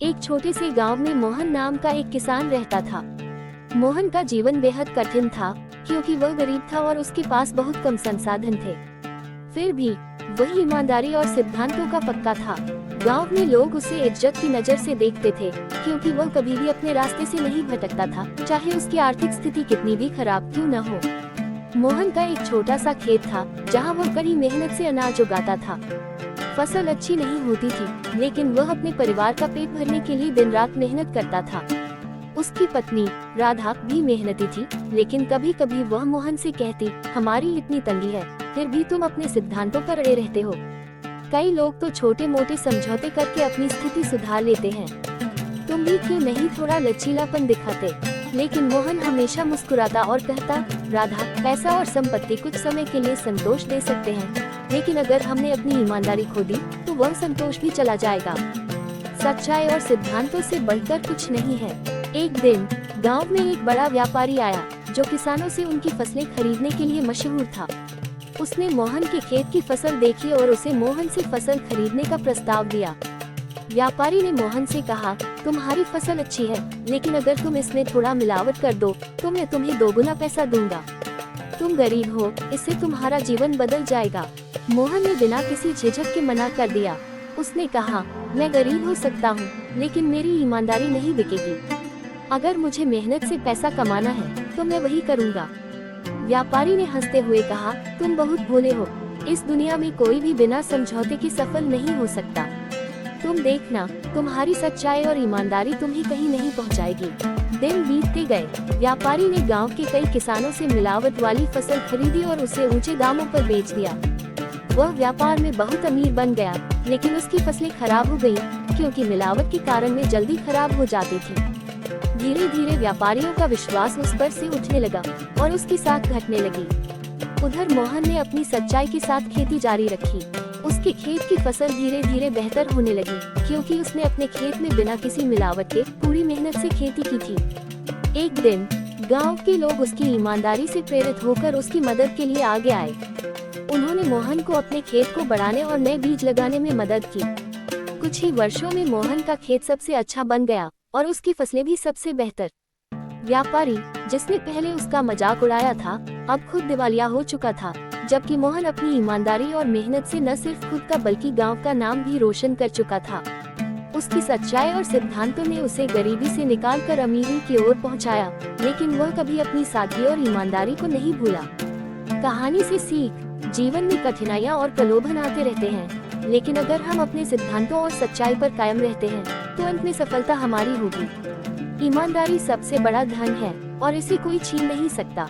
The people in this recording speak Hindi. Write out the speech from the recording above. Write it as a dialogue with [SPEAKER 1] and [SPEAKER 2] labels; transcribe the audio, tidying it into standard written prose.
[SPEAKER 1] एक छोटे से गांव में मोहन नाम का एक किसान रहता था। मोहन का जीवन बेहद कठिन था क्योंकि वह गरीब था और उसके पास बहुत कम संसाधन थे। फिर भी वह ईमानदारी और सिद्धांतों का पक्का था। गांव में लोग उसे इज्जत की नजर से देखते थे क्योंकि वह कभी भी अपने रास्ते से नहीं भटकता था, चाहे उसकी आर्थिक स्थिति कितनी भी खराब क्यों न हो। मोहन का एक छोटा सा खेत था जहां वह कड़ी मेहनत से अनाज उगाता था। फसल अच्छी नहीं होती थी, लेकिन वह अपने परिवार का पेट भरने के लिए दिन रात मेहनत करता था। उसकी पत्नी राधा भी मेहनती थी, लेकिन कभी कभी वह मोहन से कहती, हमारी इतनी तंगी है, फिर भी तुम अपने सिद्धांतों पर अड़े रहते हो। कई लोग तो छोटे मोटे समझौते करके अपनी स्थिति सुधार लेते हैं, तुम भी क्यों नहीं थोड़ा लचीलापन दिखाते। लेकिन मोहन हमेशा मुस्कुराता और कहता, राधा, पैसा और संपत्ति कुछ समय के लिए संतोष दे सकते हैं, लेकिन अगर हमने अपनी ईमानदारी खो दी तो वह संतोष भी चला जाएगा। सच्चाई और सिद्धांतों से बढ़कर कुछ नहीं है। एक दिन गांव में एक बड़ा व्यापारी आया जो किसानों से उनकी फसलें खरीदने के लिए मशहूर था। उसने मोहन के खेत की फसल देखी और उसे मोहन से फसल खरीदने का प्रस्ताव दिया। व्यापारी ने मोहन से कहा, तुम्हारी फसल अच्छी है, लेकिन अगर तुम इसमें थोड़ा मिलावट कर दो तो मैं तुम्हें दोगुना पैसा दूंगा। तुम गरीब हो, इससे तुम्हारा जीवन बदल जाएगा। मोहन ने बिना किसी झिझक के मना कर दिया। उसने कहा, मैं गरीब हो सकता हूँ, लेकिन मेरी ईमानदारी नहीं बिकेगी। अगर मुझे मेहनत से पैसा कमाना है तो मैं वही करूँगा। व्यापारी ने हंसते हुए कहा, तुम बहुत भोले हो, इस दुनिया में कोई भी बिना समझौते के सफल नहीं हो सकता। तुम देखना, तुम्हारी सच्चाई और ईमानदारी तुम्हें कहीं नहीं पहुंचाएगी। दिन बीतते गए। व्यापारी ने गांव के कई किसानों से मिलावट वाली फसल खरीदी और उसे ऊंचे दामों पर बेच दिया। वह व्यापार में बहुत अमीर बन गया, लेकिन उसकी फसलें खराब हो गईं, क्योंकि मिलावट के कारण वे जल्दी खराब हो जाती थी। धीरे धीरे व्यापारियों का विश्वास उस पर से उठने लगा और उसकी साख घटने लगी। उधर मोहन ने अपनी सच्चाई के साथ खेती जारी रखी। उसके खेत की फसल धीरे धीरे बेहतर होने लगी, क्योंकि उसने अपने खेत में बिना किसी मिलावट के पूरी मेहनत से खेती की थी। एक दिन गांव के लोग उसकी ईमानदारी से प्रेरित होकर उसकी मदद के लिए आगे आए। उन्होंने मोहन को अपने खेत को बढ़ाने और नए बीज लगाने में मदद की। कुछ ही वर्षों में मोहन का खेत सबसे अच्छा बन गया और उसकी फसलें भी सबसे बेहतर। व्यापारी, जिसने पहले उसका मजाक उड़ाया था, अब खुद दिवालिया हो चुका था, जबकि मोहन अपनी ईमानदारी और मेहनत से न सिर्फ खुद का बल्कि गांव का नाम भी रोशन कर चुका था। उसकी सच्चाई और सिद्धांतों ने उसे गरीबी से निकालकर अमीरी की ओर पहुंचाया, लेकिन वह कभी अपनी सादगी और ईमानदारी को नहीं भूला। कहानी से सीख, जीवन में कठिनाइयां और प्रलोभन आते रहते हैं, लेकिन अगर हम अपने सिद्धांतों और सच्चाई पर कायम रहते हैं तो अंत में सफलता हमारी होगी। ईमानदारी सबसे बड़ा धन है और इसे कोई छीन नहीं सकता।